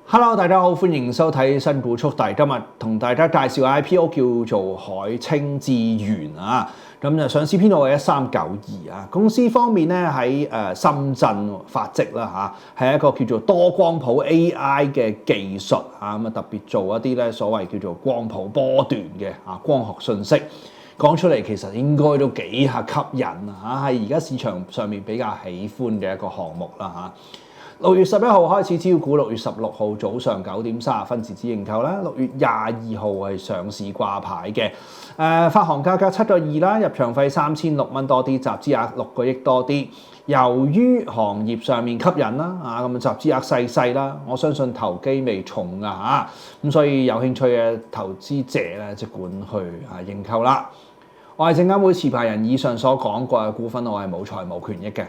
Hello， 大家好，歡迎收睇新股速遞。今日同大家介紹 IPO 叫做海清資源啊，咁就上市編號係1392啊。公司方面咧喺深圳發跡啦嚇，係一個叫做多光譜 AI 嘅技術啊，咁啊特別做一啲咧所謂叫做光譜波段嘅光學信息，講出嚟其實應該都幾吸引啊，係而家市場上面比較喜歡嘅一個項目啦嚇。6月11號開始招股，6月16號早上9點30分截止認購啦。6月22號係上市掛牌嘅，發行價格7個2啦，入場費3006蚊多啲，集資額6個億多啲。由於行業上面吸引啦，咁集資額細啦，我相信投機味重啊嚇，咁所以有興趣嘅投資者咧，即管去認購啦。我係證監會持牌人，以上所講過嘅股份我係冇財務權益嘅。